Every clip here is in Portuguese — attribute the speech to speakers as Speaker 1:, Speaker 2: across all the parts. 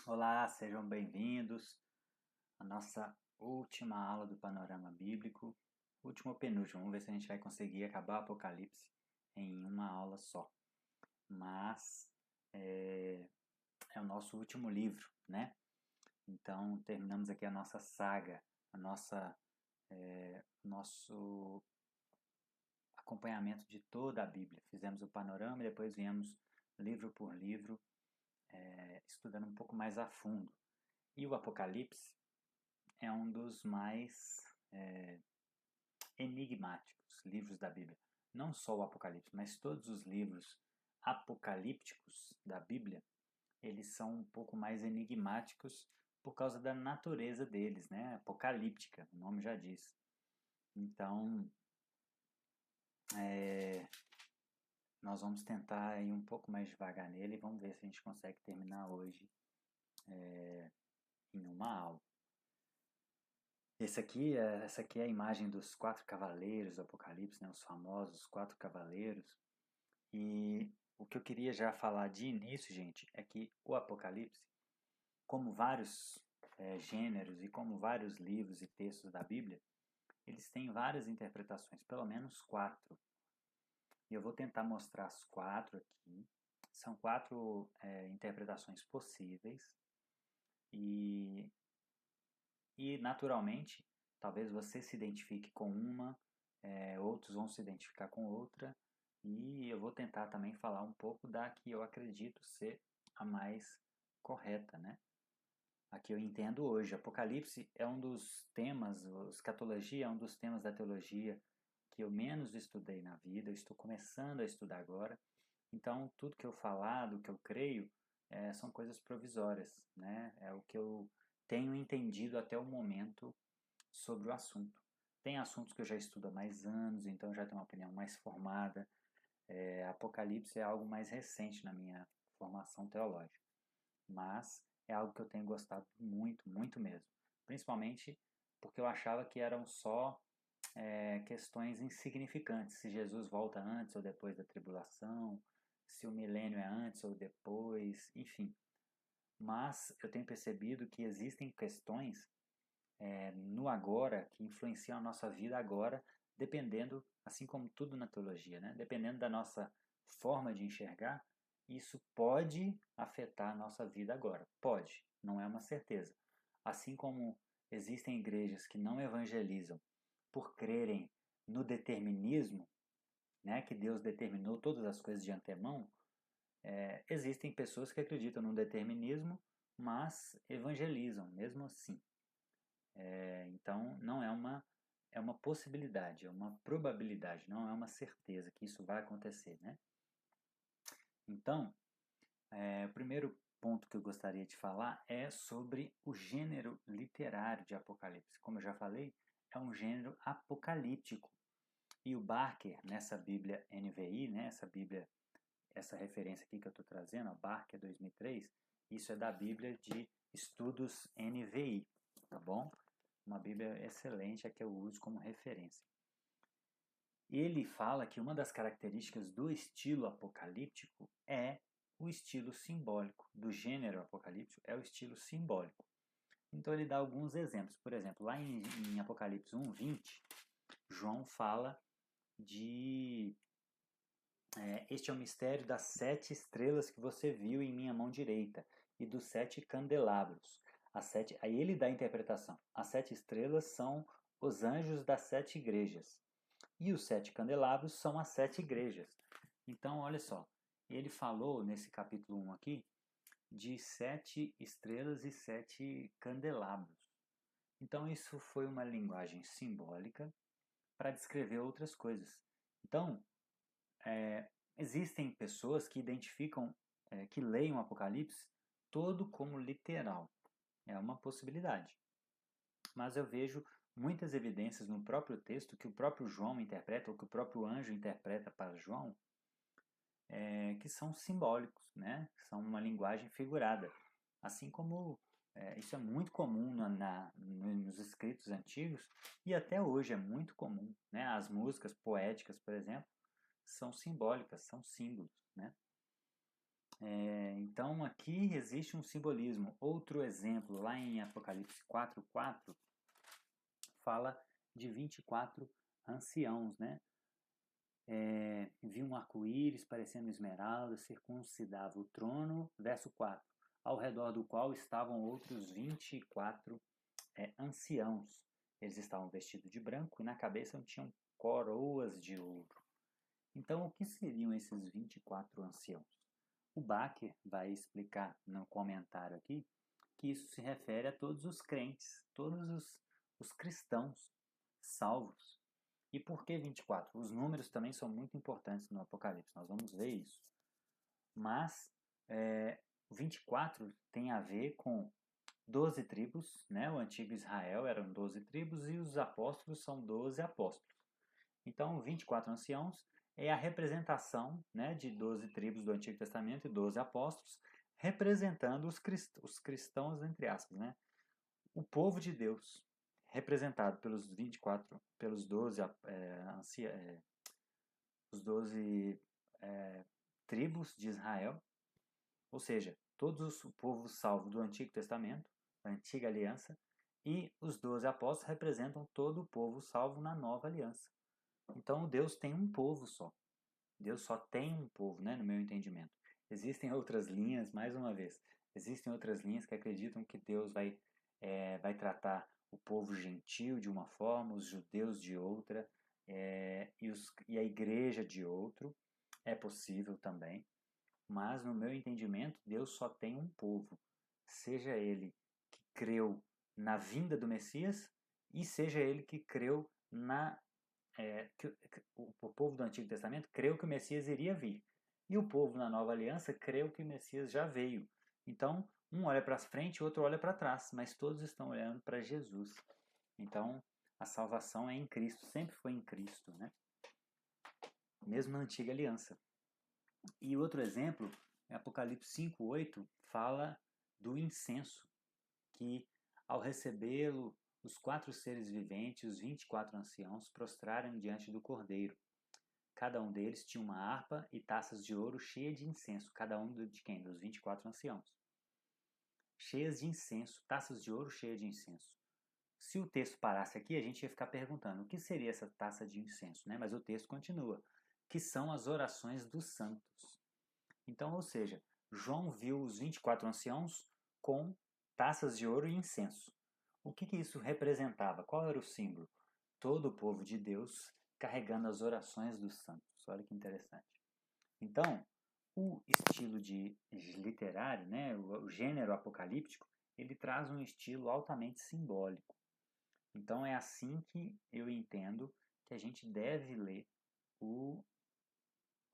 Speaker 1: Olá, sejam bem-vindos à nossa última aula do Panorama Bíblico, último ou penúltimo. Vamos ver se a gente vai conseguir acabar o Apocalipse em uma aula só. Mas é o nosso último livro, né? Então terminamos aqui a nossa saga, nosso acompanhamento de toda a Bíblia. Fizemos o panorama e depois viemos livro por livro, estudando um pouco mais a fundo. E o Apocalipse é um dos mais enigmáticos livros da Bíblia. Não só o Apocalipse, mas todos os livros apocalípticos da Bíblia, eles são um pouco mais enigmáticos por causa da natureza deles, né? Apocalíptica, o nome já diz. Então, nós vamos tentar ir um pouco mais devagar nele e vamos ver se a gente consegue terminar hoje em uma aula. Essa aqui é a imagem dos quatro cavaleiros do Apocalipse, né? Os famosos quatro cavaleiros. E o que eu queria já falar de início, gente, é que o Apocalipse, como vários gêneros e como vários livros e textos da Bíblia, eles têm várias interpretações, pelo menos quatro. E eu vou tentar mostrar as quatro aqui. São quatro interpretações possíveis e, e, naturalmente, talvez você se identifique com uma, outros vão se identificar com outra, e eu vou tentar também falar um pouco da que eu acredito ser a mais correta, né? A que eu entendo hoje. Apocalipse é um dos temas, escatologia é um dos temas da teologia que eu menos estudei na vida, eu estou começando a estudar agora. Então, tudo que eu falar, do que eu creio, são coisas provisórias, né? É o que eu tenho entendido até o momento sobre o assunto. Tem assuntos que eu já estudo há mais anos, então eu já tenho uma opinião mais formada. Apocalipse é algo mais recente na minha formação teológica, mas é algo que eu tenho gostado muito, muito mesmo. Principalmente porque eu achava que eram só questões insignificantes, se Jesus volta antes ou depois da tribulação, se o milênio é antes ou depois, enfim. Mas eu tenho percebido que existem questões no agora que influenciam a nossa vida agora, dependendo, assim como tudo na teologia, né? Dependendo da nossa forma de enxergar, isso pode afetar a nossa vida agora. Pode, não é uma certeza. Assim como existem igrejas que não evangelizam por crerem no determinismo, né, que Deus determinou todas as coisas de antemão, existem pessoas que acreditam no determinismo, mas evangelizam mesmo assim. Então, não é uma possibilidade, é uma probabilidade, não é uma certeza que isso vai acontecer, né? Então, o primeiro ponto que eu gostaria de falar é sobre o gênero literário de Apocalipse. Como eu já falei, é um gênero apocalíptico. E o Barker, nessa Bíblia NVI, né, essa referência aqui que eu estou trazendo, a Barker 2003, isso é da Bíblia de Estudos NVI, tá bom? Uma Bíblia excelente, a que eu uso como referência. Ele fala que uma das características do estilo apocalíptico é o estilo simbólico, do gênero apocalíptico, é o estilo simbólico. Então ele dá alguns exemplos. Por exemplo, lá em Apocalipse 1:20, João fala de este é o mistério das 7 estrelas que você viu em minha mão direita e dos 7 candelabros. Aí ele dá a interpretação. As 7 estrelas são os anjos das 7 igrejas. E os 7 candelabros são as 7 igrejas. Então, olha só. Ele falou nesse capítulo 1 aqui de 7 estrelas e 7 candelabros. Então, isso foi uma linguagem simbólica para descrever outras coisas. Então, existem pessoas que identificam, que leem o Apocalipse todo como literal. É uma possibilidade. Mas eu vejo muitas evidências no próprio texto que o próprio João interpreta, ou que o próprio anjo interpreta para João, que são simbólicos, né? São uma linguagem figurada. Assim como isso é muito comum nos escritos antigos e até hoje é muito comum, né? As músicas poéticas, por exemplo, são simbólicas, são símbolos, né? Então aqui existe um simbolismo. Outro exemplo, lá em Apocalipse 4:4, fala de 24 anciãos, né? Vi um arco-íris parecendo esmeralda, circuncidava o trono, verso 4, ao redor do qual estavam outros 24 anciãos. Eles estavam vestidos de branco e na cabeça tinham coroas de ouro. Então, o que seriam esses 24 anciãos? O Baker vai explicar no comentário aqui que isso se refere a todos os crentes, todos os cristãos salvos. E por que 24? Os números também são muito importantes no Apocalipse, nós vamos ver isso. Mas 24 tem a ver com 12 tribos, né? O antigo Israel eram 12 tribos e os apóstolos são 12 apóstolos. Então, 24 anciãos é a representação, né, de 12 tribos do Antigo Testamento e 12 apóstolos, representando os cristãos, entre aspas, né? O povo de Deus, representado pelos 24, pelos 12, os 12 tribos de Israel, ou seja, todos o povo salvo do Antigo Testamento, da Antiga Aliança, e os 12 apóstolos representam todo o povo salvo na Nova Aliança. Então Deus tem um povo só. Deus só tem um povo, né, no meu entendimento. Existem outras linhas, mais uma vez, existem outras linhas que acreditam que Deus vai tratar o povo gentil de uma forma, os judeus de outra, e a igreja de outro. É possível também. Mas, no meu entendimento, Deus só tem um povo. Seja ele que creu na vinda do Messias e seja ele que creu o povo do Antigo Testamento creu que o Messias iria vir. E o povo na Nova Aliança creu que o Messias já veio. Então, um olha para frente, o outro olha para trás, mas todos estão olhando para Jesus. Então, a salvação é em Cristo, sempre foi em Cristo, né? Mesmo na Antiga Aliança. E outro exemplo, Apocalipse 5:8, fala do incenso, que ao recebê-lo, os 4 seres viventes, os 24 anciãos, prostraram diante do Cordeiro. Cada um deles tinha uma harpa e taças de ouro cheias de incenso, cada um de quem? Dos 24 anciãos. Cheias de incenso, taças de ouro cheias de incenso. Se o texto parasse aqui, a gente ia ficar perguntando o que seria essa taça de incenso, né? Mas o texto continua, que são as orações dos santos. Então, ou seja, João viu os 24 anciãos com taças de ouro e incenso. O que isso representava? Qual era o símbolo? Todo o povo de Deus carregando as orações dos santos. Olha que interessante. Então, o estilo literário, né, o gênero apocalíptico, ele traz um estilo altamente simbólico. Então, é assim que eu entendo que a gente deve ler o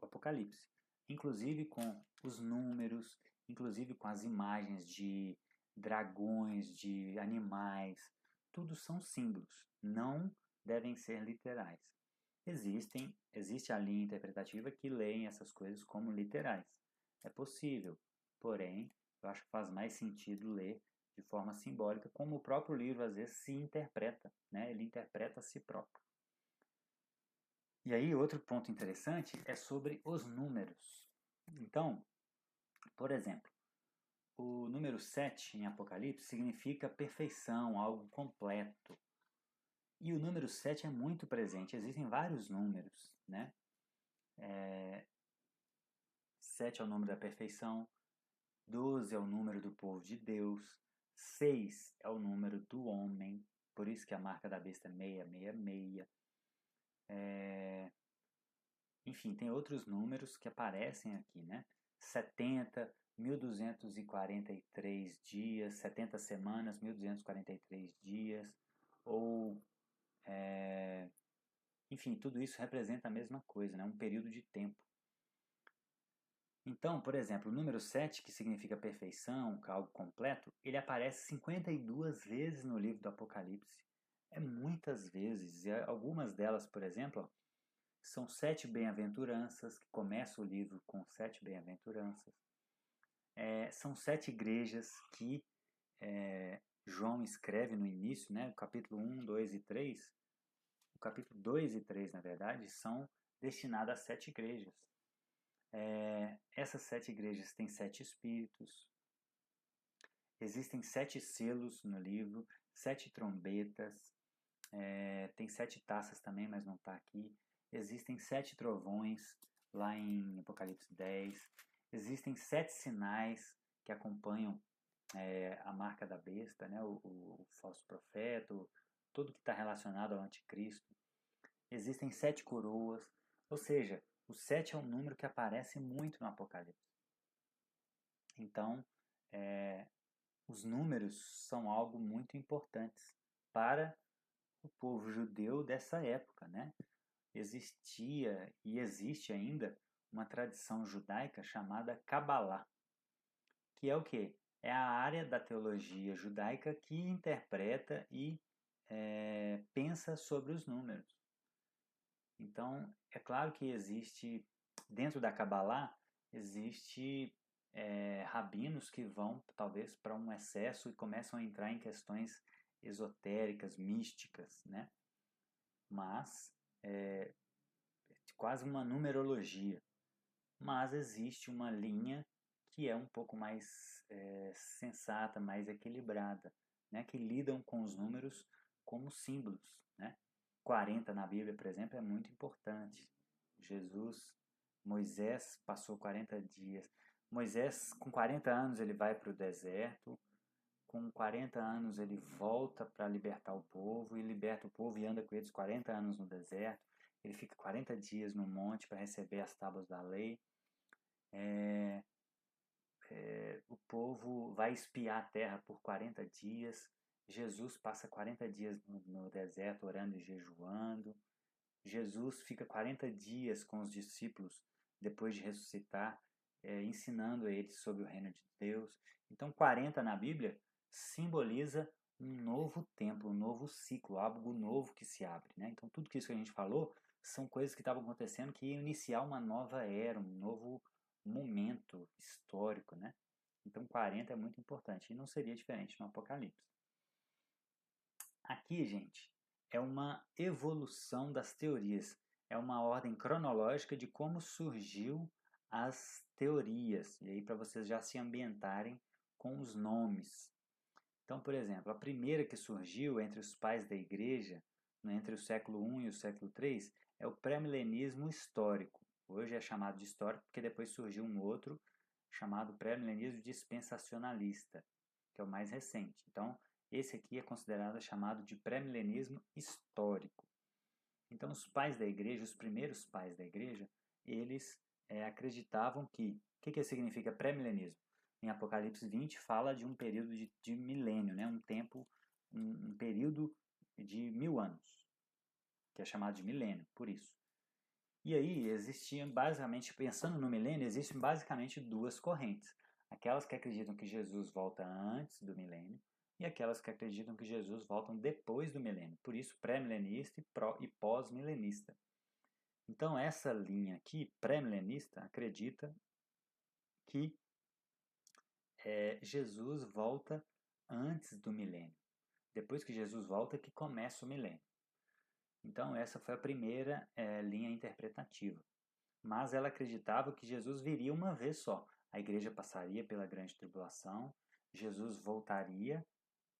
Speaker 1: Apocalipse. Inclusive com os números, inclusive com as imagens de dragões, de animais, tudo são símbolos, não devem ser literais. Existe a linha interpretativa que leem essas coisas como literais. É possível, porém, eu acho que faz mais sentido ler de forma simbólica, como o próprio livro às vezes se interpreta, né? Ele interpreta a si próprio. E aí, outro ponto interessante é sobre os números. Então, por exemplo, o número 7 em Apocalipse significa perfeição, algo completo. E o número 7 é muito presente, existem vários números, né? 7 é o número da perfeição, 12 é o número do povo de Deus, 6 é o número do homem, por isso que a marca da besta é 666. Enfim, tem outros números que aparecem aqui, né? 70, 1243 dias, 70 semanas, 1243 dias, ou, enfim, tudo isso representa a mesma coisa, né? Um período de tempo. Então, por exemplo, o número 7, que significa perfeição, algo completo, ele aparece 52 vezes no livro do Apocalipse. É muitas vezes, e algumas delas, por exemplo, são 7 bem-aventuranças, que começa o livro com 7 bem-aventuranças. São 7 igrejas que João escreve no início, né? O capítulo 1, 2 e 3. O capítulo 2 e 3, na verdade, são destinados a 7 igrejas. Essas 7 igrejas têm 7 espíritos, existem 7 selos no livro, 7 trombetas, tem 7 taças também, mas não está aqui. Existem 7 trovões, lá em Apocalipse 10. Existem 7 sinais que acompanham a marca da besta, né? o falso profeta, tudo que está relacionado ao anticristo. Existem 7 coroas, ou seja, o 7 é um número que aparece muito no Apocalipse. Então, os números são algo muito importantes para o povo judeu dessa época, né? Existia e existe ainda uma tradição judaica chamada Cabalá, que é o quê? É a área da teologia judaica que interpreta e pensa sobre os números. Então, é claro que existe, dentro da Cabalá, existe rabinos que vão, talvez, para um excesso e começam a entrar em questões esotéricas, místicas, né? Mas é quase uma numerologia. Mas existe uma linha que é um pouco mais sensata, mais equilibrada, né? Que lidam com os números como símbolos, né? 40 na Bíblia, por exemplo, é muito importante. Moisés passou 40 dias. Moisés, com 40 anos, ele vai para o deserto. Com 40 anos, ele volta para libertar o povo e liberta o povo e anda com eles 40 anos no deserto. Ele fica 40 dias no monte para receber as tábuas da lei. O povo vai espiar a terra por 40 dias. Jesus passa 40 dias no deserto orando e jejuando. Jesus fica 40 dias com os discípulos depois de ressuscitar, ensinando a eles sobre o reino de Deus. Então, 40 na Bíblia simboliza um novo tempo, um novo ciclo, algo novo que se abre, né? Então, tudo isso que a gente falou são coisas que estavam acontecendo que iam iniciar uma nova era, um novo momento histórico, né? Então, 40 é muito importante e não seria diferente no Apocalipse. Aqui, gente, é uma evolução das teorias, é uma ordem cronológica de como surgiu as teorias, e aí para vocês já se ambientarem com os nomes. Então, por exemplo, a primeira que surgiu entre os pais da igreja, entre o século I e o século III, é o pré-milenismo histórico. Hoje é chamado de histórico porque depois surgiu um outro chamado pré-milenismo dispensacionalista, que é o mais recente. Então, esse aqui é considerado chamado de pré-milenismo histórico. Então, os pais da igreja, os primeiros pais da igreja, eles acreditavam que... O que significa pré-milenismo? Em Apocalipse 20 fala de um período de milênio, né? Um tempo, um período de 1000 anos, que é chamado de milênio, por isso. E aí existiam basicamente, pensando no milênio, existem basicamente duas correntes. Aquelas que acreditam que Jesus volta antes do milênio e aquelas que acreditam que Jesus volta depois do milênio. Por isso, pré-milenista e pós-milenista. Então, essa linha aqui, pré-milenista, acredita que Jesus volta antes do milênio. Depois que Jesus volta, que começa o milênio. Então, essa foi a primeira linha interpretativa. Mas ela acreditava que Jesus viria uma vez só. A igreja passaria pela grande tribulação, Jesus voltaria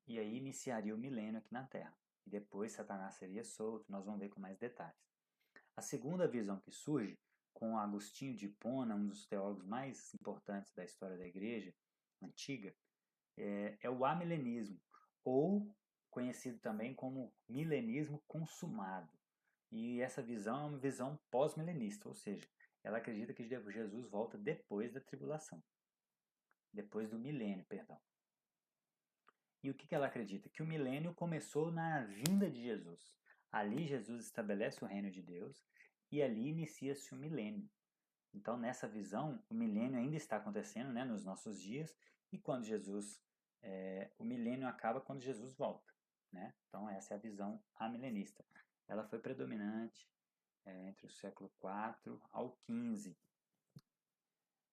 Speaker 1: e aí iniciaria o milênio aqui na Terra. E depois Satanás seria solto, nós vamos ver com mais detalhes. A segunda visão que surge, com Agostinho de Hipona, um dos teólogos mais importantes da história da igreja antiga, é o amilenismo, ou conhecido também como milenismo consumado. E essa visão é uma visão pós-milenista, ou seja, ela acredita que Jesus volta depois da tribulação, depois do milênio, perdão. E o que ela acredita? Que o milênio começou na vinda de Jesus. Ali Jesus estabelece o reino de Deus e ali inicia-se o milênio. Então, nessa visão, o milênio ainda está acontecendo, né, nos nossos dias, e quando o milênio acaba quando Jesus volta, né? Então, essa é a visão amilenista. Ela foi predominante entre o século IV ao XV.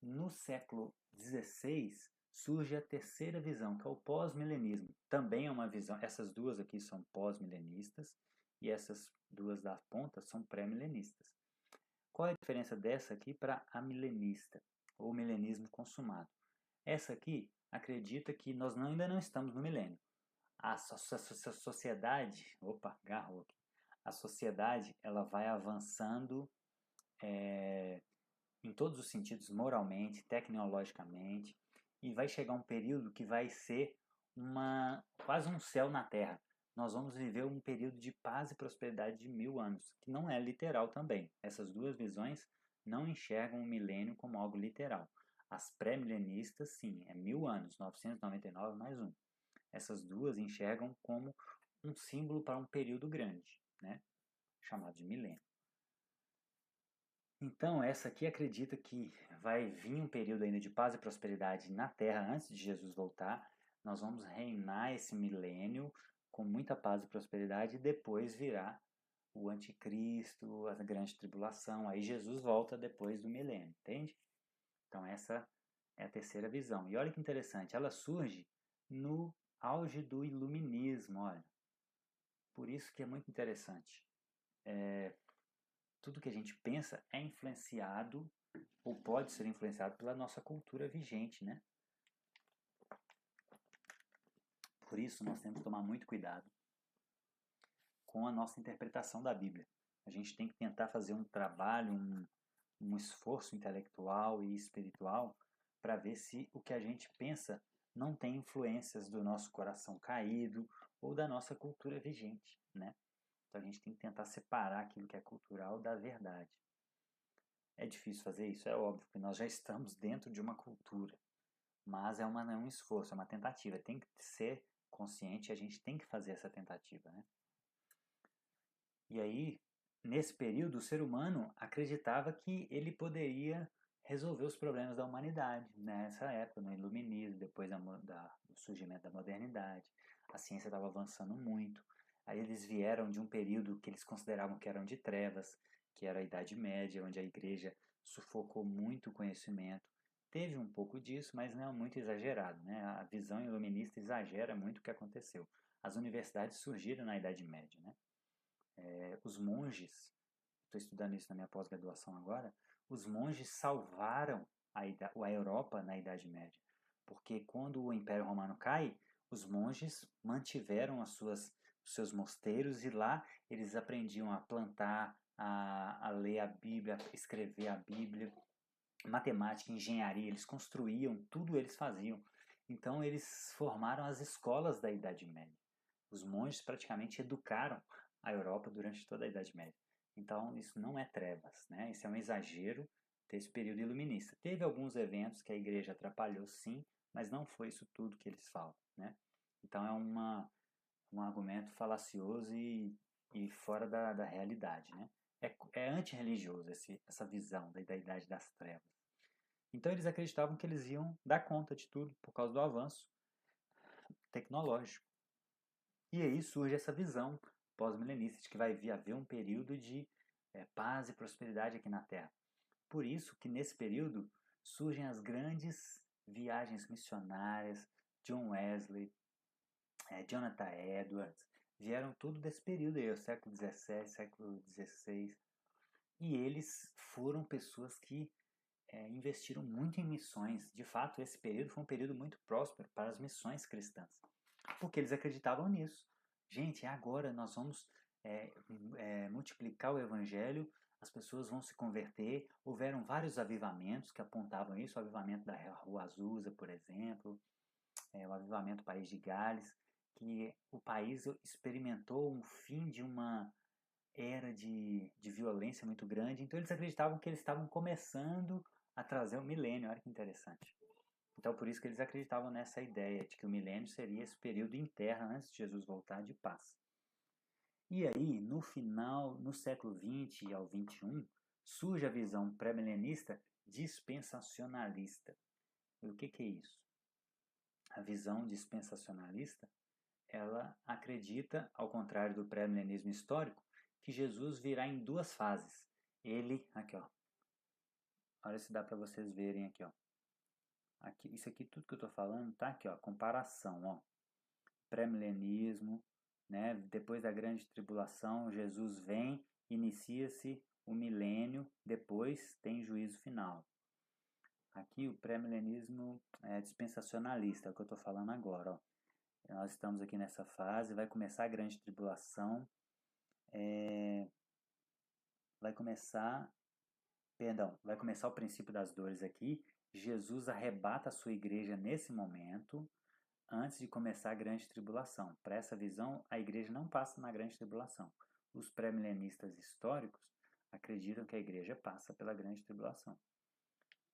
Speaker 1: No século XVI surge a terceira visão, que é o pós-milenismo. Também é uma visão, essas duas aqui são pós-milenistas e essas duas das pontas são pré-milenistas. Qual é a diferença dessa aqui para a milenista, ou milenismo consumado? Essa aqui acredita que nós ainda não estamos no milênio. A sociedade, opa, agarrou aqui. A sociedade, ela vai avançando em todos os sentidos, moralmente, tecnologicamente, e vai chegar um período que vai ser quase um céu na Terra. Nós vamos viver um período de paz e prosperidade de 1000 anos, que não é literal também. Essas duas visões não enxergam o milênio como algo literal. As pré-milenistas, sim, é 1000 anos, 999 mais um. Essas duas enxergam como um símbolo para um período grande, né? Chamado de milênio. Então, essa aqui acredita que vai vir um período ainda de paz e prosperidade na Terra antes de Jesus voltar. Nós vamos reinar esse milênio com muita paz e prosperidade e depois virá o anticristo, a grande tribulação. Aí Jesus volta depois do milênio, entende? Então, essa é a terceira visão. E olha que interessante, ela surge no auge do iluminismo, olha. Por isso que é muito interessante. Tudo que a gente pensa é influenciado ou pode ser influenciado pela nossa cultura vigente, né? Por isso nós temos que tomar muito cuidado com a nossa interpretação da Bíblia. A gente tem que tentar fazer um trabalho, um esforço intelectual e espiritual para ver se o que a gente pensa não tem influências do nosso coração caído ou da nossa cultura vigente, né? Então a gente tem que tentar separar aquilo que é cultural da verdade. É difícil fazer isso, é óbvio, porque nós já estamos dentro de uma cultura, mas é um esforço, é uma tentativa. Tem que ser consciente, a gente tem que fazer essa tentativa, né? E aí, nesse período, o ser humano acreditava que ele poderia resolver os problemas da humanidade, nessa época, no iluminismo, depois do surgimento da modernidade. A ciência estava avançando muito. Aí eles vieram de um período que eles consideravam que eram de trevas, que era a Idade Média, onde a igreja sufocou muito o conhecimento. Teve um pouco disso, mas não é muito exagerado, né? A visão iluminista exagera muito o que aconteceu. As universidades surgiram na Idade Média, né? Os monges, estou estudando isso na minha pós-graduação agora, os monges salvaram a Europa na Idade Média. Porque quando o Império Romano cai, os monges mantiveram os seus mosteiros e lá eles aprendiam a plantar, a ler a Bíblia, a escrever a Bíblia, matemática, engenharia, eles construíam, tudo eles faziam. Então eles formaram as escolas da Idade Média. Os monges praticamente educaram a Europa durante toda a Idade Média. Então isso não é trevas, né? Isso é um exagero desse período iluminista. Teve alguns eventos que a igreja atrapalhou, sim, mas não foi isso tudo que eles falam, né? Então é um argumento falacioso e fora da realidade, né? É antirreligioso essa visão da Idade das Trevas. Então eles acreditavam que eles iam dar conta de tudo por causa do avanço tecnológico. E aí surge essa visão pós-milenista de que vai haver um período de paz e prosperidade aqui na Terra. Por isso que nesse período surgem as grandes viagens missionárias, John Wesley, Jonathan Edwards, vieram tudo desse período aí, o século XVII, século XVI. E eles foram pessoas que investiram muito em missões. De fato, esse período foi um período muito próspero para as missões cristãs, porque eles acreditavam nisso. Gente, agora nós vamos multiplicar o evangelho, as pessoas vão se converter. Houveram vários avivamentos que apontavam isso, o avivamento da Rua Azusa, por exemplo, o avivamento do país de Gales, que o país experimentou um fim de uma era de violência muito grande, então eles acreditavam que eles estavam começando a trazer o milênio, olha que interessante. Então por isso que eles acreditavam nessa ideia de que o milênio seria esse período em terra antes de Jesus voltar de paz. E aí, no final, no século XX ao XXI, surge a visão pré-milenista dispensacionalista. E o que é isso? A visão dispensacionalista, ela acredita, ao contrário do pré-milenismo histórico, que Jesus virá em duas fases. Ele, aqui ó, olha se dá para vocês verem aqui ó. Aqui, isso aqui tudo que eu estou falando tá aqui ó, comparação ó. Pré-milenismo, né? Depois da grande tribulação, Jesus vem, inicia-se o milênio, depois tem juízo final. Aqui o pré-milenismo é dispensacionalista, é o que eu estou falando agora. Ó. Nós estamos aqui nessa fase, vai começar a grande tribulação, vai começar o princípio das dores aqui. Jesus arrebata a sua igreja nesse momento, antes de começar a grande tribulação. Para essa visão, a igreja não passa na grande tribulação. Os pré-milenistas históricos acreditam que a igreja passa pela grande tribulação.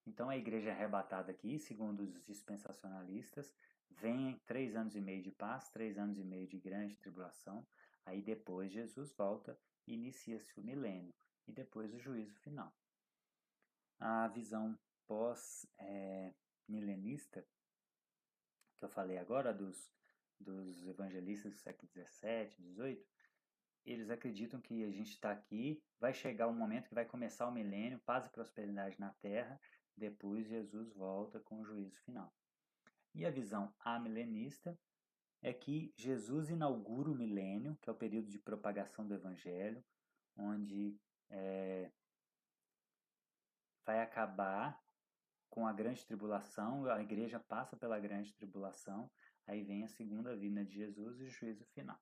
Speaker 1: Então a igreja é arrebatada aqui, segundo os dispensacionalistas, vem 3 anos e meio de paz, 3 anos e meio de grande tribulação, aí depois Jesus volta e inicia-se o milênio, e depois o juízo final. A visão pós-milenista, que eu falei agora, dos evangelistas do século XVII, XVIII, eles acreditam que a gente está aqui, vai chegar um momento que vai começar o milênio, paz e prosperidade na terra, depois Jesus volta com o juízo final. E a visão amilenista é que Jesus inaugura o milênio, que é o período de propagação do evangelho, onde vai acabar com a grande tribulação, a igreja passa pela grande tribulação, aí vem a segunda vinda de Jesus e o juízo final.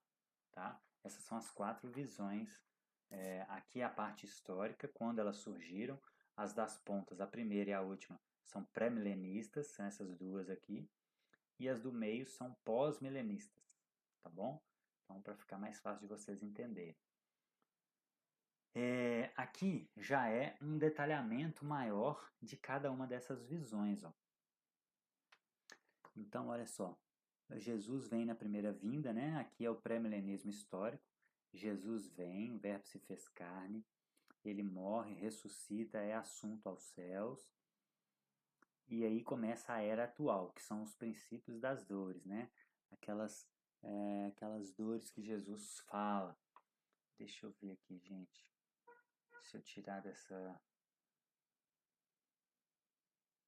Speaker 1: Tá? Essas são as 4 visões. Aqui é a parte histórica, quando elas surgiram. As das pontas, a primeira e a última, são pré-milenistas, são essas duas aqui. E as do meio são pós-milenistas, tá bom? Então, para ficar mais fácil de vocês entenderem. Aqui já é um detalhamento maior de cada uma dessas visões. Ó. Então, olha só. Jesus vem na primeira vinda, né? Aqui é o pré-milenismo histórico. Jesus vem, o verbo se fez carne, ele morre, ressuscita, é assunto aos céus. E aí começa a era atual, que são os princípios das dores, né? Aquelas dores que Jesus fala. Deixa eu ver aqui, gente. Se eu tirar dessa...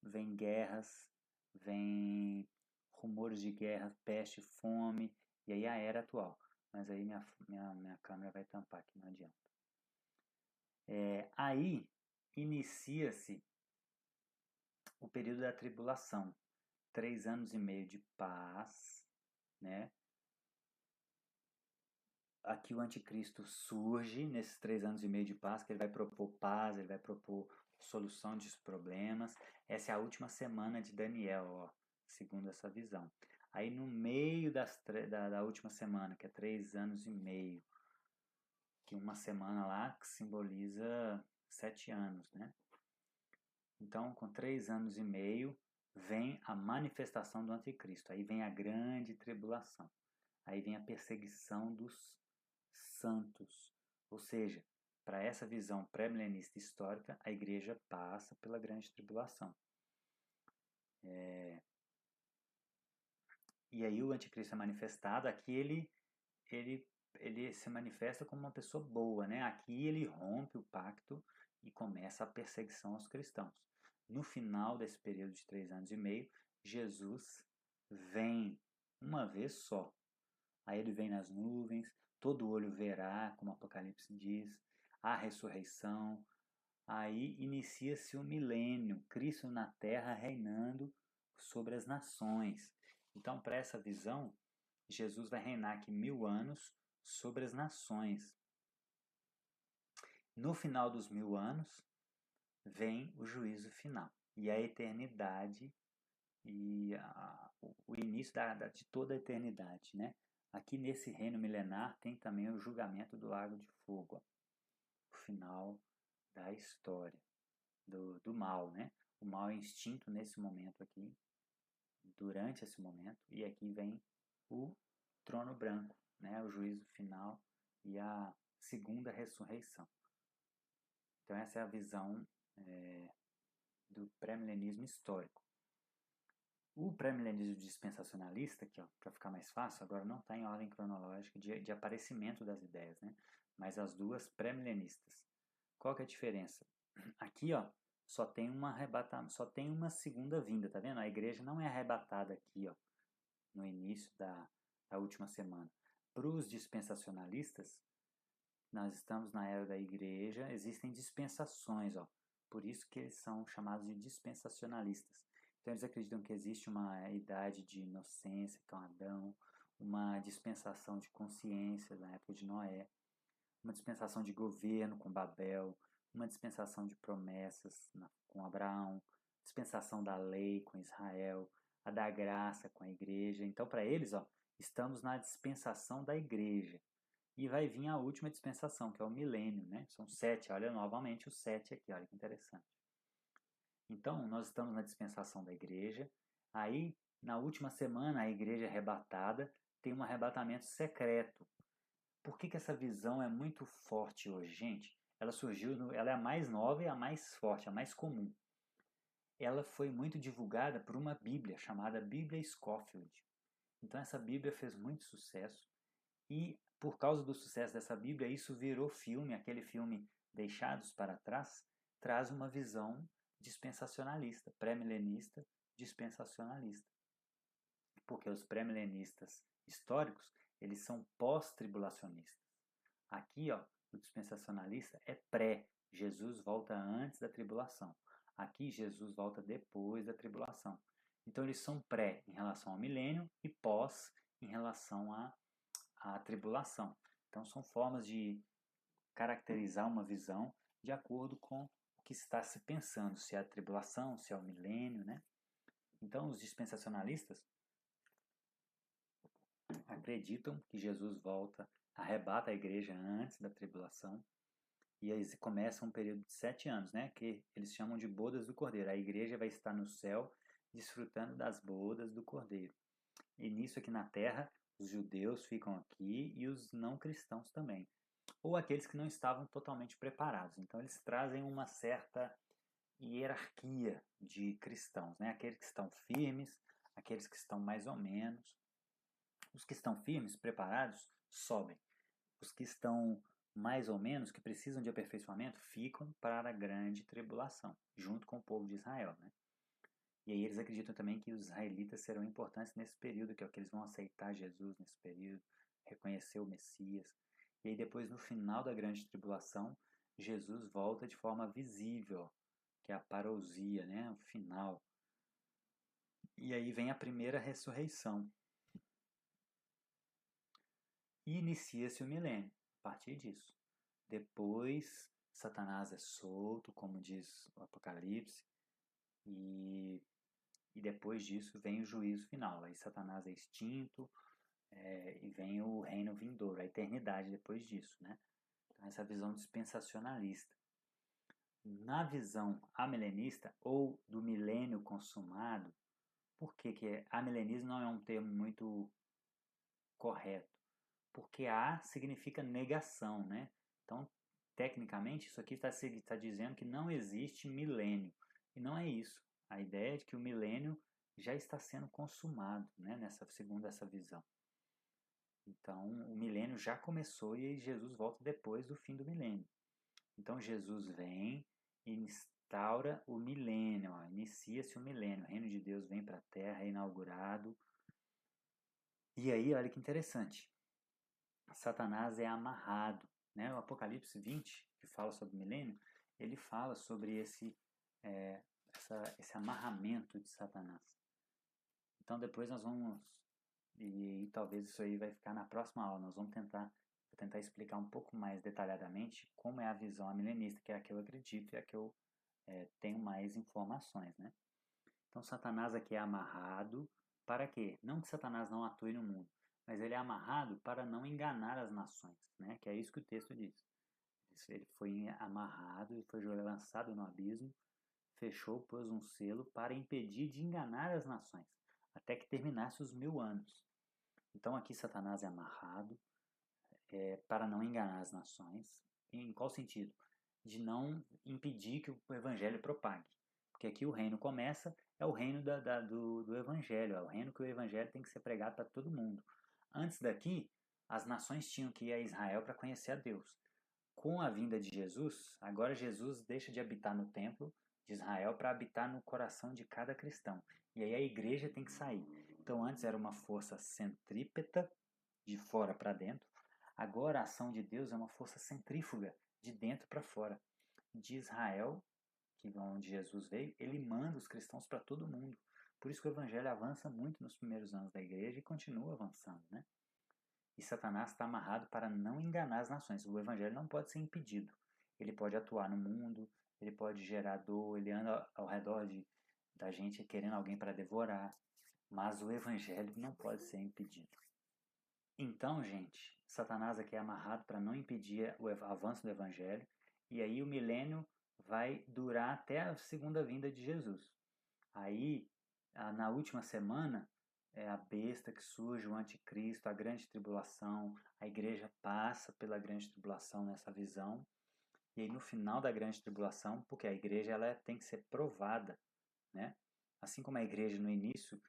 Speaker 1: Vem guerras, vem rumores de guerra, peste, fome, e aí a era atual. Mas aí minha câmera vai tampar aqui, não adianta. Aí inicia-se o período da tribulação. 3 anos e meio de paz, né? Aqui o anticristo surge nesses 3 anos e meio de paz, que ele vai propor paz, ele vai propor solução de problemas. Essa é a última semana de Daniel, ó, segundo essa visão. Aí no meio da última semana, que é 3 anos e meio, que uma semana lá que simboliza 7 anos, né? Então, com 3 anos e meio, vem a manifestação do anticristo. Aí vem a grande tribulação. Aí vem a perseguição dos santos. Ou seja, para essa visão pré-milenista histórica, a igreja passa pela grande tribulação. E aí o anticristo é manifestado, aqui ele se manifesta como uma pessoa boa, né? Aqui ele rompe o pacto e começa a perseguição aos cristãos. No final desse período de 3 anos e meio, Jesus vem uma vez só. Aí ele vem nas nuvens, todo olho verá, como o Apocalipse diz, a ressurreição. Aí inicia-se o milênio, Cristo na terra reinando sobre as nações. Então, para essa visão, Jesus vai reinar aqui 1000 anos sobre as nações. No final dos 1000 anos, vem o juízo final. E a eternidade e o início de toda a eternidade, né? Aqui nesse reino milenar tem também o julgamento do lago de fogo, ó, o final da história do mal, né? O mal é extinto nesse momento aqui, durante esse momento, e aqui vem o trono branco, né? O juízo final e a segunda ressurreição. Então essa é a visão do pré-milenismo histórico. O pré-milenismo dispensacionalista, aqui, para ficar mais fácil, agora não está em ordem cronológica de aparecimento das ideias, né? Mas as duas pré-milenistas. Qual que é a diferença? Aqui, ó, só tem uma segunda vinda, tá vendo? A igreja não é arrebatada aqui, ó, no início da última semana. Para os dispensacionalistas, nós estamos na era da igreja, existem dispensações, ó. Por isso que eles são chamados de dispensacionalistas. Então eles acreditam que existe uma idade de inocência com Adão, uma dispensação de consciência na época de Noé, uma dispensação de governo com Babel, uma dispensação de promessas com Abraão, dispensação da lei com Israel, a da graça com a igreja. Então, para eles, ó, estamos na dispensação da igreja. E vai vir a última dispensação, que é o milênio, né? São 7, olha novamente o 7 aqui, olha que interessante. Então, nós estamos na dispensação da igreja. Aí, na última semana, a igreja arrebatada tem um arrebatamento secreto. Por que essa visão é muito forte hoje, gente? Ela surgiu, ela é a mais nova e a mais forte, a mais comum. Ela foi muito divulgada por uma Bíblia chamada Bíblia Scofield. Então essa Bíblia fez muito sucesso e por causa do sucesso dessa Bíblia, isso virou filme, aquele filme Deixados para Trás, traz uma visão dispensacionalista, pré-milenista, dispensacionalista. Porque os pré-milenistas históricos, eles são pós-tribulacionistas. Aqui, ó, o dispensacionalista é pré. Jesus volta antes da tribulação. Aqui, Jesus volta depois da tribulação. Então, eles são pré em relação ao milênio e pós em relação à tribulação. Então, são formas de caracterizar uma visão de acordo com o que está se pensando, se é a tribulação, se é o milênio, né? Então, os dispensacionalistas acreditam que Jesus volta, arrebata a igreja antes da tribulação, e aí começa um período de 7 anos, né, que eles chamam de bodas do Cordeiro. A igreja vai estar no céu desfrutando das bodas do Cordeiro. E nisso aqui na terra, os judeus ficam aqui e os não cristãos também. Ou aqueles que não estavam totalmente preparados. Então eles trazem uma certa hierarquia de cristãos, né? Aqueles que estão firmes, aqueles que estão mais ou menos. Os que estão firmes, preparados, sobem. Os que estão mais ou menos, que precisam de aperfeiçoamento, ficam para a grande tribulação, junto com o povo de Israel, né? E aí eles acreditam também que os israelitas serão importantes nesse período, que é o que eles vão aceitar Jesus nesse período, reconhecer o Messias. E aí depois, no final da grande tribulação, Jesus volta de forma visível, que é a parousia, né? O final. E aí vem a primeira ressurreição. E inicia-se o milênio, a partir disso. Depois, Satanás é solto, como diz o Apocalipse, e depois disso vem o juízo final. Aí Satanás é extinto e vem o reino vindouro, a eternidade depois disso, né? Então, essa visão dispensacionalista. Na visão amilenista, ou do milênio consumado, por que amilenismo não é um termo muito correto? Porque a significa negação, né? Então, tecnicamente, isso aqui está dizendo que não existe milênio. E não é isso. A ideia é de que o milênio já está sendo consumado, né? Segundo essa visão. Então, o milênio já começou e Jesus volta depois do fim do milênio. Então, Jesus vem e instaura o milênio, inicia-se o milênio. O reino de Deus vem para a terra, é inaugurado. E aí, olha que interessante. Satanás é amarrado, né? O Apocalipse 20, que fala sobre o milênio, ele fala sobre esse amarramento de Satanás. Então depois nós vamos, e talvez isso aí vai ficar na próxima aula, nós vamos tentar explicar um pouco mais detalhadamente como é a visão milenista, que é a que eu acredito e a que eu tenho mais informações, né? Então Satanás aqui é amarrado para quê? Não que Satanás não atue no mundo, mas ele é amarrado para não enganar as nações, né? Que é isso que o texto diz. Ele foi amarrado e foi lançado no abismo, fechou, pôs um selo para impedir de enganar as nações, até que terminasse os 1000 anos. Então aqui Satanás é amarrado para não enganar as nações. Em qual sentido? De não impedir que o evangelho propague. Porque aqui o reino começa, é o reino do evangelho, é o reino que o evangelho tem que ser pregado para todo mundo. Antes daqui, as nações tinham que ir a Israel para conhecer a Deus. Com a vinda de Jesus, agora Jesus deixa de habitar no templo de Israel para habitar no coração de cada cristão. E aí a igreja tem que sair. Então antes era uma força centrípeta, de fora para dentro. Agora a ação de Deus é uma força centrífuga, de dentro para fora. De Israel, que é onde Jesus veio, ele manda os cristãos para todo mundo. Por isso que o evangelho avança muito nos primeiros anos da igreja e continua avançando, né? E Satanás está amarrado para não enganar as nações. O evangelho não pode ser impedido. Ele pode atuar no mundo, ele pode gerar dor, ele anda ao redor da gente querendo alguém para devorar. Mas o evangelho não pode ser impedido. Então, gente, Satanás aqui é amarrado para não impedir o avanço do evangelho. E aí o milênio vai durar até a segunda vinda de Jesus. Aí, na última semana, é a besta que surge, o anticristo, a grande tribulação, a igreja passa pela grande tribulação nessa visão, e aí no final da grande tribulação, porque a igreja ela tem que ser provada, né? Assim como a igreja no início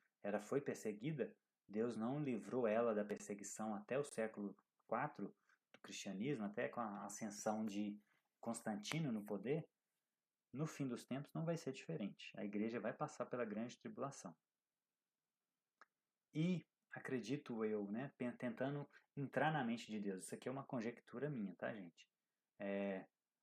Speaker 1: foi perseguida, Deus não livrou ela da perseguição até o século IV do cristianismo, até com a ascensão de Constantino no poder. No fim dos tempos não vai ser diferente. A igreja vai passar pela grande tribulação. E acredito eu, né, tentando entrar na mente de Deus. Isso aqui é uma conjectura minha, tá, gente?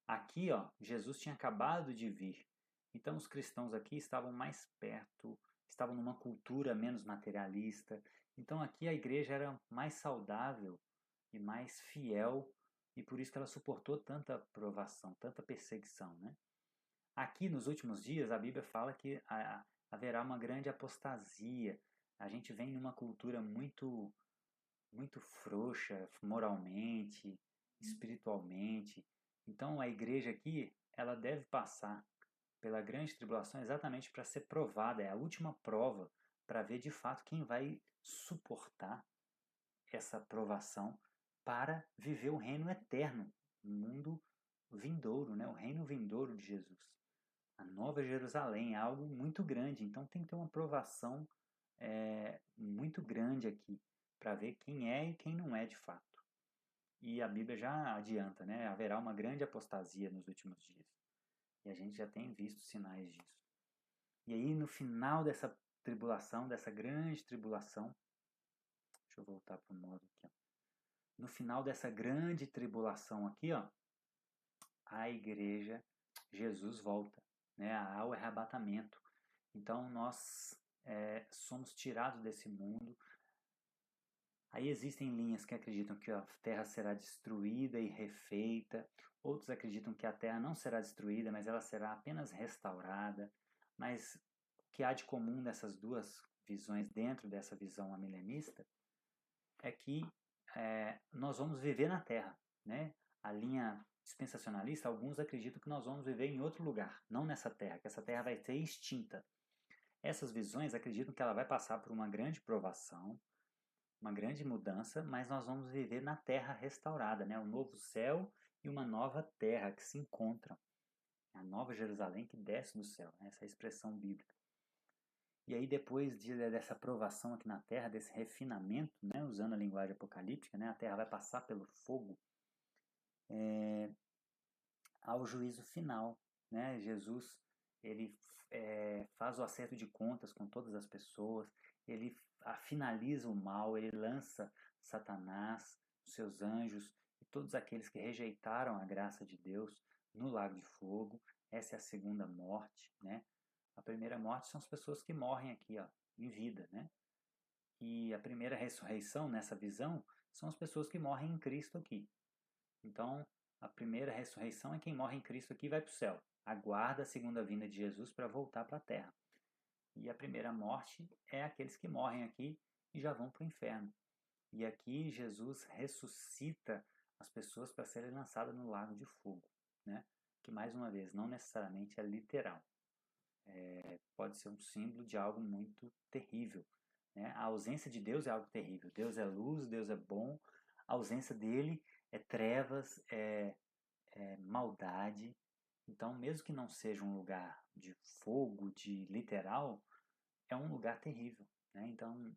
Speaker 1: Aqui, ó, Jesus tinha acabado de vir. Então os cristãos aqui estavam mais perto, estavam numa cultura menos materialista. Então aqui a igreja era mais saudável e mais fiel, e por isso que ela suportou tanta provação, tanta perseguição, né? Aqui nos últimos dias a Bíblia fala que haverá uma grande apostasia. A gente vem numa cultura muito frouxa moralmente, espiritualmente. Então a igreja aqui, ela deve passar pela grande tribulação exatamente para ser provada, é a última prova para ver de fato quem vai suportar essa provação para viver o reino eterno, o mundo vindouro, né? O reino vindouro de Jesus. A Nova Jerusalém é algo muito grande, então tem que ter uma provação muito grande aqui para ver quem é e quem não é de fato. E a Bíblia já adianta, né? Haverá uma grande apostasia nos últimos dias. E a gente já tem visto sinais disso. E aí, no final dessa tribulação, dessa grande tribulação, deixa eu voltar para o modo aqui. Ó. No final dessa grande tribulação aqui, ó, a igreja, Jesus volta, né? Há o arrebatamento. Então nós somos tirados desse mundo. Aí existem linhas que acreditam que a Terra será destruída e refeita. Outros acreditam que a Terra não será destruída, mas ela será apenas restaurada. Mas o que há de comum nessas duas visões, dentro dessa visão amilenista, é que nós vamos viver na Terra, né? A linha dispensacionalista, alguns acreditam que nós vamos viver em outro lugar, não nessa Terra, que essa Terra vai ser extinta. Essas visões acreditam que ela vai passar por uma grande provação, uma grande mudança, mas nós vamos viver na Terra restaurada, né? Um novo céu e uma nova terra que se encontram. A nova Jerusalém que desce do céu, né? Essa é a expressão bíblica. E aí depois dessa provação aqui na Terra, desse refinamento, né? Usando a linguagem apocalíptica, né? A Terra vai passar pelo fogo ao juízo final, né? Jesus ele faz o acerto de contas com todas as pessoas, ele finaliza o mal, ele lança Satanás, os seus anjos e todos aqueles que rejeitaram a graça de Deus no lago de fogo. Essa é a segunda morte, né? A primeira morte são as pessoas que morrem aqui, ó, em vida, né? E a primeira ressurreição nessa visão são as pessoas que morrem em Cristo aqui. Então, a primeira ressurreição é quem morre em Cristo aqui e vai para o céu. Aguarda a segunda vinda de Jesus para voltar para a terra. E a primeira morte é aqueles que morrem aqui e já vão para o inferno. E aqui Jesus ressuscita as pessoas para serem lançadas no lago de fogo, né? Que mais uma vez não necessariamente é literal. Pode ser um símbolo de algo muito terrível. Né? A ausência de Deus é algo terrível. Deus é luz, Deus é bom. A ausência dele é trevas, maldade. Então, mesmo que não seja um lugar de fogo, de literal, é um lugar terrível. Né? Então,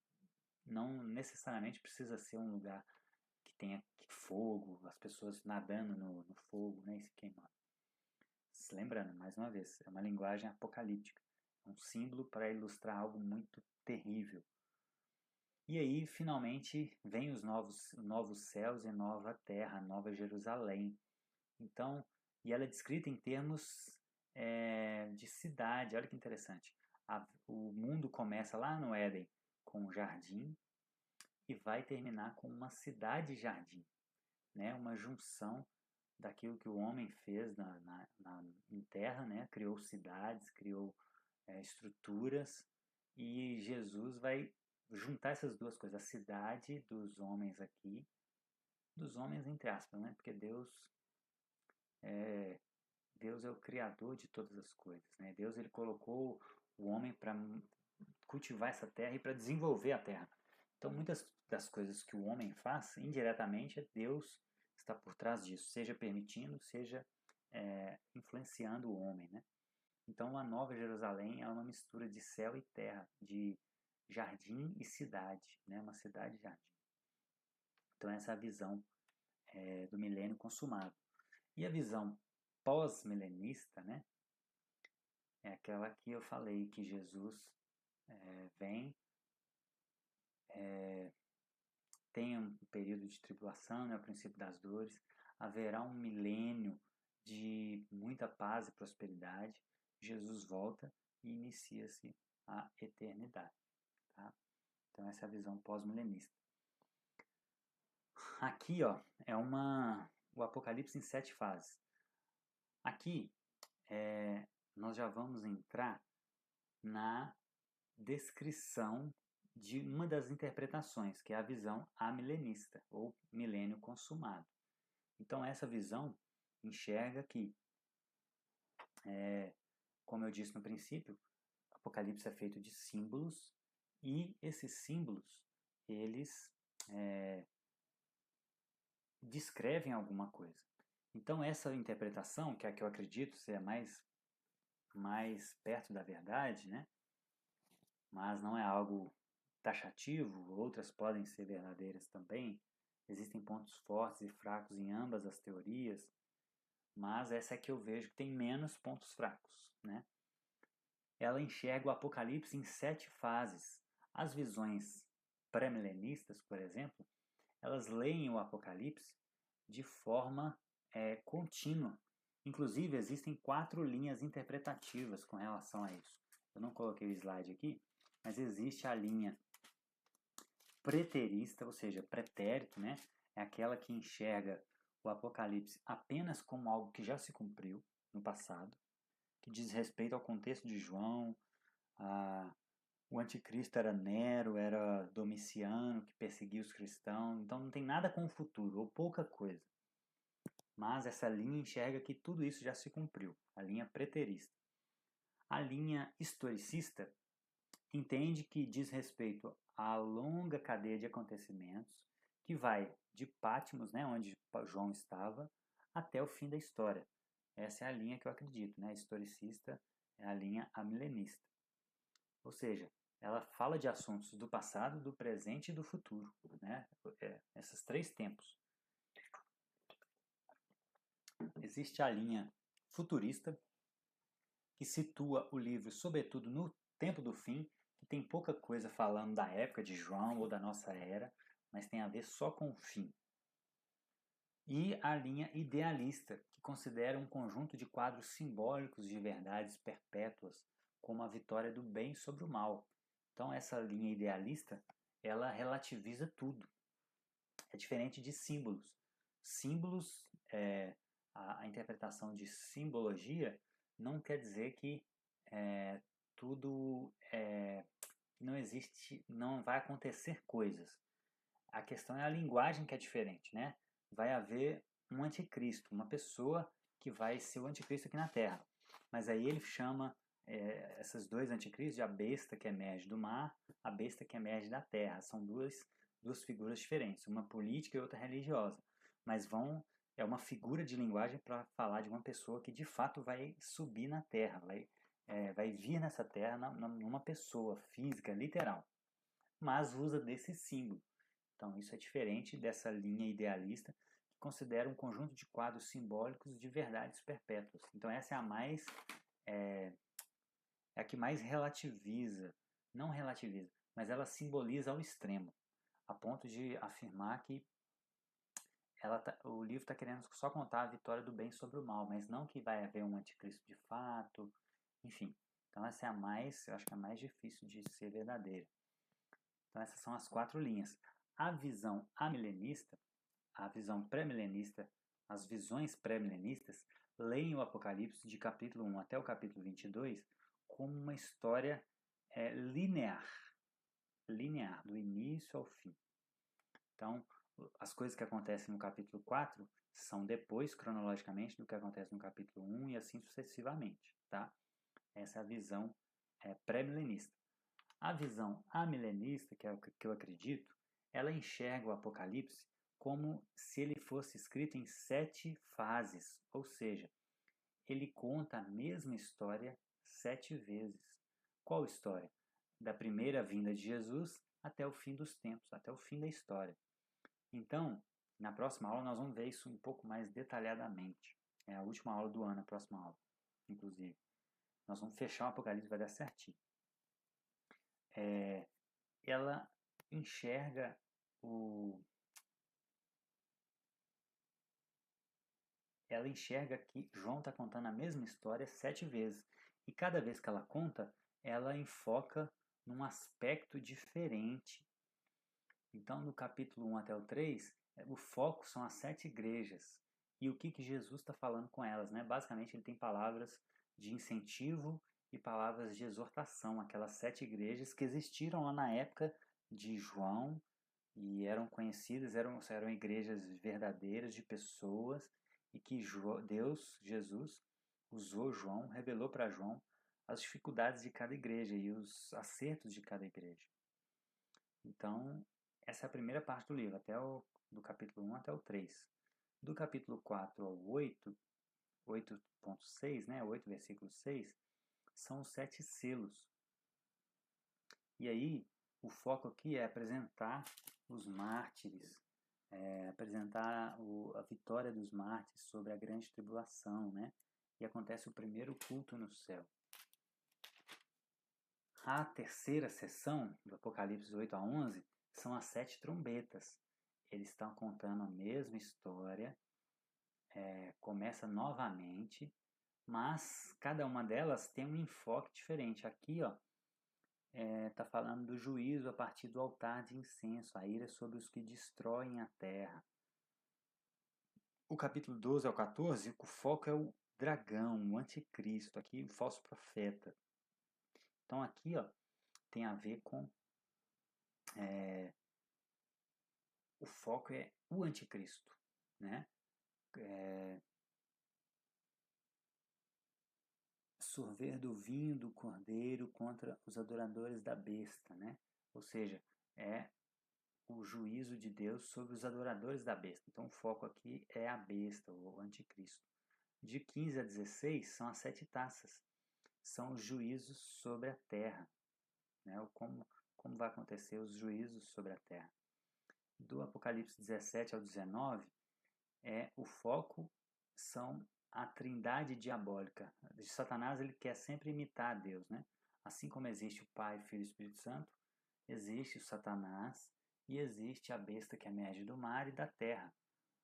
Speaker 1: não necessariamente precisa ser um lugar que tenha fogo, as pessoas nadando no fogo, né, e se queimando. Lembrando, mais uma vez, é uma linguagem apocalíptica. É um símbolo para ilustrar algo muito terrível. E aí, finalmente, vem os novos céus e nova terra, nova Jerusalém. Então, e ela é descrita em termos de cidade. Olha que interessante. O mundo começa lá no Éden com um jardim e vai terminar com uma cidade-jardim, né? Uma junção daquilo que o homem fez em terra, né? Criou cidades, criou estruturas, e Jesus vai juntar essas duas coisas, a cidade dos homens aqui, dos homens entre aspas, né? Porque Deus é o criador de todas as coisas, né? Deus ele colocou o homem para cultivar essa terra e para desenvolver a terra. Então, muitas das coisas que o homem faz, indiretamente, Deus está por trás disso, seja permitindo, seja influenciando o homem, né? Então, a Nova Jerusalém é uma mistura de céu e terra, de jardim e cidade, né? Uma cidade-jardim. Então, essa é a visão do milênio consumado. E a visão pós-milenista, né? É aquela que eu falei, que Jesus vem, tem um período de tribulação, né? O princípio das dores, haverá um milênio de muita paz e prosperidade, Jesus volta e inicia-se a eternidade. Tá? Então essa é a visão pós-milenista. Aqui, ó, o Apocalipse em 7 fases. Aqui, nós já vamos entrar na descrição de uma das interpretações, que é a visão amilenista, ou milênio consumado. Então essa visão enxerga que, como eu disse no princípio, Apocalipse é feito de símbolos, e esses símbolos, eles descrevem alguma coisa. Então essa interpretação, que é a que eu acredito ser mais perto da verdade, né? Mas não é algo taxativo, outras podem ser verdadeiras também. Existem pontos fortes e fracos em ambas as teorias, mas essa é que eu vejo que tem menos pontos fracos, né? Ela enxerga o Apocalipse em 7 fases. As visões pré-milenistas, por exemplo, elas leem o Apocalipse de forma contínua. Inclusive, existem 4 linhas interpretativas com relação a isso. Eu não coloquei o slide aqui, mas existe a linha preterista, ou seja, pretérito, né? É aquela que enxerga o Apocalipse apenas como algo que já se cumpriu no passado, que diz respeito ao contexto de João. O anticristo era Nero, era Domiciano, que perseguia os cristãos, então não tem nada com o futuro, ou pouca coisa. Mas essa linha enxerga que tudo isso já se cumpriu, a linha preterista. A linha historicista entende que diz respeito à longa cadeia de acontecimentos que vai de Patmos, né, onde João estava, até o fim da história. Essa é a linha que eu acredito, né? A historicista é a linha amilenista. Ou seja, ela fala de assuntos do passado, do presente e do futuro, né? Esses 3 tempos. Existe a linha futurista, que situa o livro sobretudo no tempo do fim, que tem pouca coisa falando da época de João ou da nossa era, mas tem a ver só com o fim. E a linha idealista, que considera um conjunto de quadros simbólicos de verdades perpétuas, como a vitória do bem sobre o mal. Então essa linha idealista, ela relativiza tudo. É diferente de símbolos. Símbolos, a interpretação de simbologia não quer dizer que tudo não existe, não vai acontecer coisas. A questão é a linguagem que é diferente, né? Vai haver um anticristo, uma pessoa que vai ser o anticristo aqui na Terra. Mas aí ele chama esses 2 anticristos de a besta que emerge do mar, a besta que emerge da terra. São duas figuras diferentes, uma política e outra religiosa. Mas é uma figura de linguagem para falar de uma pessoa que de fato vai subir na terra, vai vir nessa terra numa pessoa física, literal. Mas usa desse símbolo. Então, isso é diferente dessa linha idealista, que considera um conjunto de quadros simbólicos de verdades perpétuas. Então, essa é a que mais relativiza, não relativiza, mas ela simboliza ao extremo, a ponto de afirmar que o livro está querendo só contar a vitória do bem sobre o mal, mas não que vai haver um anticristo de fato, enfim. Então essa é eu acho que é a mais difícil de ser verdadeira. Então essas são as 4 linhas. A visão amilenista, a visão pré-milenista, as visões pré-milenistas leem o Apocalipse de capítulo 1 até o capítulo 22 como uma história linear, do início ao fim. Então, as coisas que acontecem no capítulo 4 são depois, cronologicamente, do que acontece no capítulo 1 e assim sucessivamente, tá? Essa é a visão pré-milenista. A visão amilenista, que é o que eu acredito, ela enxerga o Apocalipse como se ele fosse escrito em 7 fases, ou seja, ele conta a mesma história 7 vezes. Qual história? Da primeira vinda de Jesus até o fim dos tempos, até o fim da história. Então, na próxima aula nós vamos ver isso um pouco mais detalhadamente. É a última aula do ano, a próxima aula, inclusive. Nós vamos fechar o Apocalipse, vai dar certinho. Ela enxerga que João está contando a mesma história 7 vezes. E cada vez que ela conta, ela enfoca num aspecto diferente. Então, no capítulo 1 até o 3, o foco são as 7 igrejas. E o que Jesus está falando com elas, né? Basicamente, ele tem palavras de incentivo e palavras de exortação, aquelas 7 igrejas que existiram lá na época de João e eram conhecidas, eram igrejas verdadeiras de pessoas e que Jesus, usou João, revelou para João as dificuldades de cada igreja e os acertos de cada igreja. Então, essa é a primeira parte do livro, do capítulo 1 até o 3. Do capítulo 4 ao 8, 8.6, né, 8 versículo 6, são os 7 selos. E aí, o foco aqui é apresentar os mártires, apresentar a vitória dos mártires sobre a grande tribulação, né? E acontece o primeiro culto no céu. A terceira sessão, do Apocalipse 8 a 11, são as 7 trombetas. Eles estão contando a mesma história, começa novamente, mas cada uma delas tem um enfoque diferente. Aqui, ó, está falando do juízo a partir do altar de incenso, a ira sobre os que destroem a terra. O capítulo 12 ao 14, o foco é o dragão, o anticristo, aqui o falso profeta. Então aqui, ó, tem a ver com o foco é o anticristo, né? Sorver do vinho do cordeiro contra os adoradores da besta, né? Ou seja, é o juízo de Deus sobre os adoradores da besta. Então o foco aqui é a besta, o anticristo. De 15 a 16 são as 7 taças. São os juízos sobre a terra, né? Como vai acontecer os juízos sobre a terra. Do Apocalipse 17 ao 19, o foco são a trindade diabólica. De Satanás, ele quer sempre imitar a Deus, né? Assim como existe o Pai, Filho e Espírito Santo, existe o Satanás e existe a besta que emerge do mar e da terra.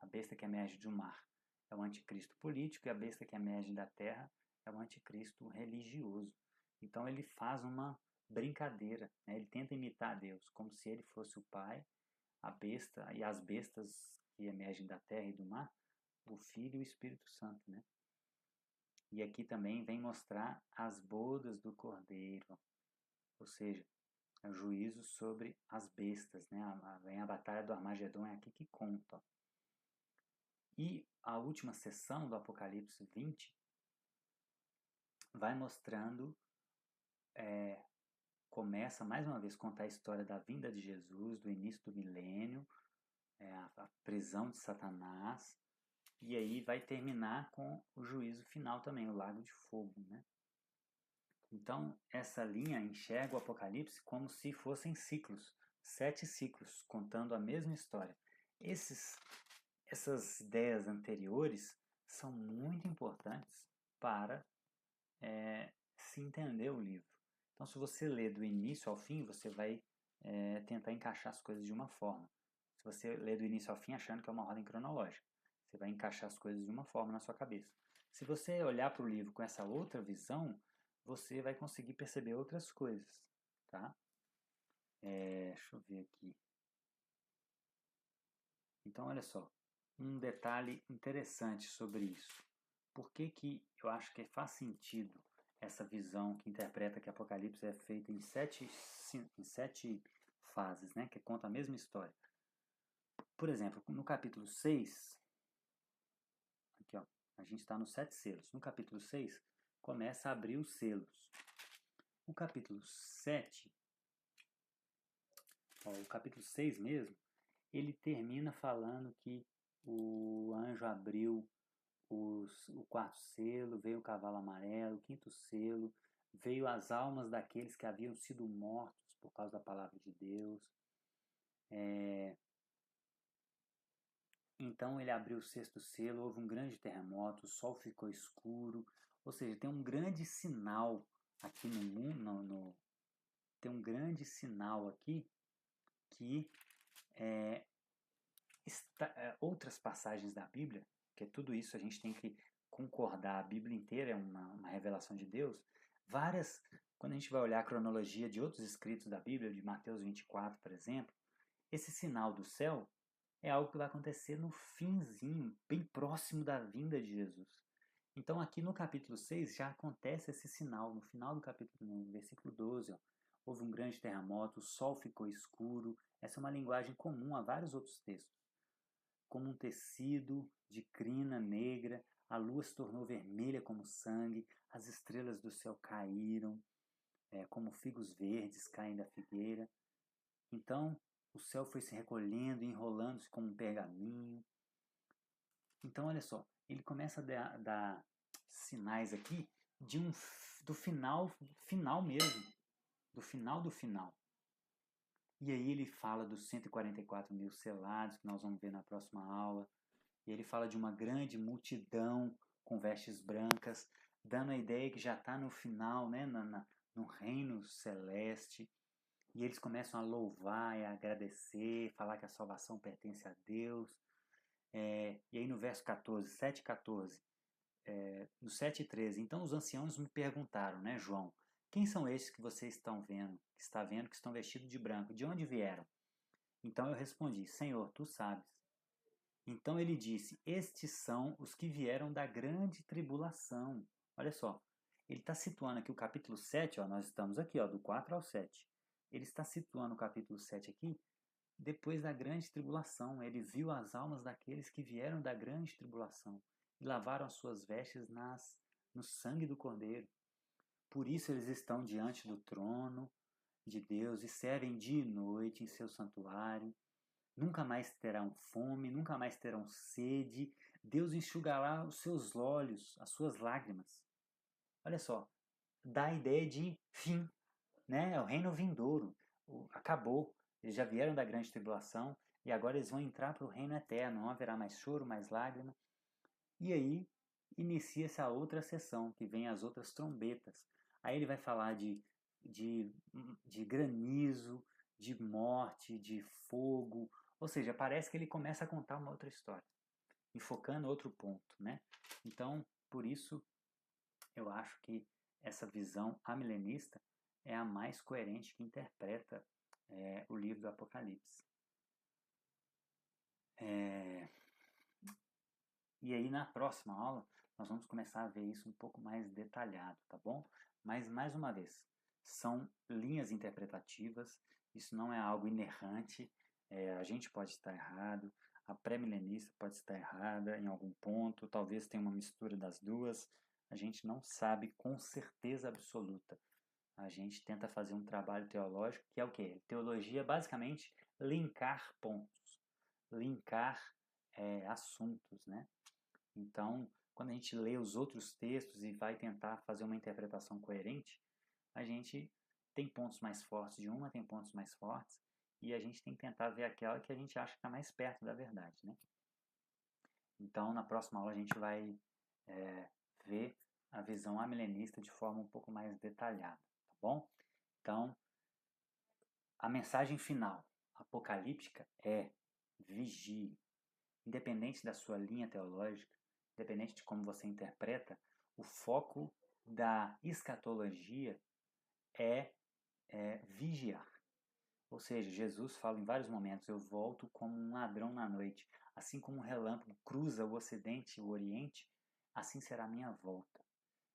Speaker 1: A besta que emerge do mar é o anticristo político e a besta que emerge da terra é o anticristo religioso. Então ele faz uma brincadeira, né? Ele tenta imitar Deus, como se ele fosse o Pai, a besta e as bestas que emergem da terra e do mar, o Filho e o Espírito Santo, né? E aqui também vem mostrar as bodas do Cordeiro, ou seja, é o juízo sobre as bestas, né? Vem a batalha do Armagedon, é aqui que conta. E a última sessão do Apocalipse 20 vai mostrando, começa mais uma vez a contar a história da vinda de Jesus, do início do milênio, a prisão de Satanás, e aí vai terminar com o juízo final também, o lago de fogo, né? Então, essa linha enxerga o Apocalipse como se fossem ciclos, 7 ciclos, contando a mesma história. Essas ideias anteriores são muito importantes para se entender o livro. Então, se você ler do início ao fim, você vai tentar encaixar as coisas de uma forma. Se você ler do início ao fim achando que é uma ordem cronológica, você vai encaixar as coisas de uma forma na sua cabeça. Se você olhar para o livro com essa outra visão, você vai conseguir perceber outras coisas, tá? Deixa eu ver aqui. Então, olha só, um detalhe interessante sobre isso. Por que eu acho que faz sentido essa visão que interpreta que Apocalipse é feita em sete fases, né, que conta a mesma história? Por exemplo, no capítulo 6, aqui ó, a gente está nos 7 selos. No capítulo 6, começa a abrir os selos. O capítulo 7, o capítulo 6 mesmo, ele termina falando que o anjo abriu o quarto selo, veio o cavalo amarelo, o quinto selo, veio as almas daqueles que haviam sido mortos por causa da palavra de Deus. Então ele abriu o sexto selo, houve um grande terremoto, o sol ficou escuro, ou seja, tem um grande sinal aqui no mundo, tem um grande sinal aqui que outras passagens da Bíblia, que tudo isso a gente tem que concordar, a Bíblia inteira é uma revelação de Deus, quando a gente vai olhar a cronologia de outros escritos da Bíblia, de Mateus 24, por exemplo, esse sinal do céu é algo que vai acontecer no finzinho, bem próximo da vinda de Jesus. Então aqui no capítulo 6 já acontece esse sinal, no final do capítulo 1, versículo 12, ó, houve um grande terremoto, o sol ficou escuro. Essa é uma linguagem comum a vários outros textos. Como um tecido de crina negra, a lua se tornou vermelha como sangue, as estrelas do céu caíram, como figos verdes caem da figueira. Então o céu foi se recolhendo e enrolando-se como um pergaminho. Então, olha só, ele começa a dar sinais aqui do final mesmo, do final do final. E aí ele fala dos 144 mil selados, que nós vamos ver na próxima aula. E ele fala de uma grande multidão com vestes brancas, dando a ideia que já está no final, né, no reino celeste. E eles começam a louvar e a agradecer, falar que a salvação pertence a Deus. E aí no verso 14, 7,14, no 7,13, então os anciãos me perguntaram, né, João, quem são esses que vocês estão vendo, que estão vestidos de branco? De onde vieram? Então eu respondi, Senhor, tu sabes. Então ele disse, estes são os que vieram da grande tribulação. Olha só, ele está situando aqui o capítulo 7, ó, nós estamos aqui, ó, do 4 ao 7. Ele está situando o capítulo 7 aqui, depois da grande tribulação. Ele viu as almas daqueles que vieram da grande tribulação e lavaram as suas vestes no sangue do Cordeiro. Por isso eles estão diante do trono de Deus e servem dia e noite em seu santuário. Nunca mais terão fome, nunca mais terão sede. Deus enxugará os seus olhos, as suas lágrimas. Olha só, dá a ideia de fim, né? É o reino vindouro. Acabou. Eles já vieram da grande tribulação e agora eles vão entrar para o reino eterno. Não haverá mais choro, mais lágrima. E aí inicia-se a outra sessão, que vem as outras trombetas. Aí ele vai falar de granizo, de morte, de fogo. Ou seja, parece que ele começa a contar uma outra história, enfocando outro ponto, né? Então, por isso, eu acho que essa visão amilenista é a mais coerente que interpreta o livro do Apocalipse. E aí na próxima aula nós vamos começar a ver isso um pouco mais detalhado, tá bom? Mas mais uma vez, são linhas interpretativas, isso não é algo inerrante, a gente pode estar errado, a pré-milenista pode estar errada em algum ponto, talvez tenha uma mistura das duas, a gente não sabe com certeza absoluta. A gente tenta fazer um trabalho teológico que é o quê? Teologia é basicamente linkar pontos, linkar assuntos, né? Então, quando a gente lê os outros textos e vai tentar fazer uma interpretação coerente, a gente tem pontos mais fortes de uma, tem pontos mais fortes, e a gente tem que tentar ver aquela que a gente acha que está mais perto da verdade, né? Então, na próxima aula a gente vai ver a visão amilenista de forma um pouco mais detalhada, tá bom? Então, A mensagem final apocalíptica é: vigie. Independente da sua linha teológica, independente de como você interpreta, o foco da escatologia é vigiar. Ou seja, Jesus fala em vários momentos: eu volto como um ladrão na noite. Assim como um relâmpago cruza o ocidente e o oriente, assim será a minha volta.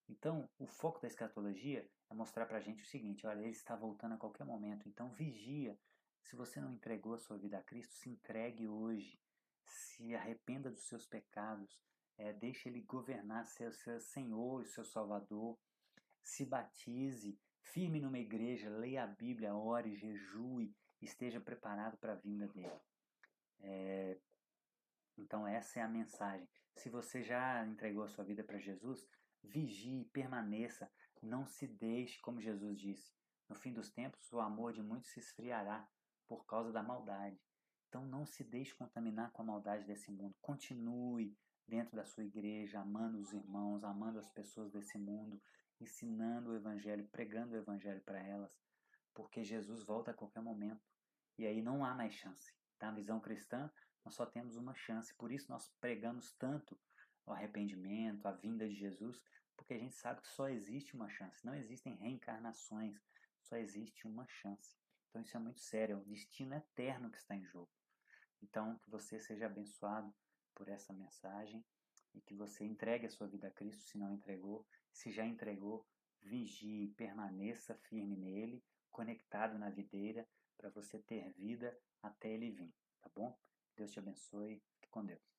Speaker 1: Então, o foco da escatologia é mostrar para a gente o seguinte: olha, ele está voltando a qualquer momento, então vigia. Se você não entregou a sua vida a Cristo, se entregue hoje. Se arrependa dos seus pecados, deixe Ele governar, ser o seu Senhor e seu Salvador. Se batize, firme numa igreja, leia a Bíblia, ore, jejue, esteja preparado para a vinda dele. Então essa é a mensagem. Se você já entregou a sua vida para Jesus, vigie, permaneça, não se deixe, como Jesus disse. No fim dos tempos, o amor de muitos se esfriará por causa da maldade. Então não se deixe contaminar com a maldade desse mundo. Continue dentro da sua igreja, amando os irmãos, amando as pessoas desse mundo, ensinando o evangelho, pregando o evangelho para elas, porque Jesus volta a qualquer momento. E aí não há mais chance. Tá? A visão cristã, nós só temos uma chance. Por isso nós pregamos tanto o arrependimento, a vinda de Jesus, porque a gente sabe que só existe uma chance. Não existem reencarnações, só existe uma chance. Então isso é muito sério, é o destino eterno que está em jogo. Então que você seja abençoado por essa mensagem e que você entregue a sua vida a Cristo, se não entregou. Se já entregou, vigie, permaneça firme nele, conectado na videira, para você ter vida até ele vir, tá bom? Deus te abençoe, fique com Deus.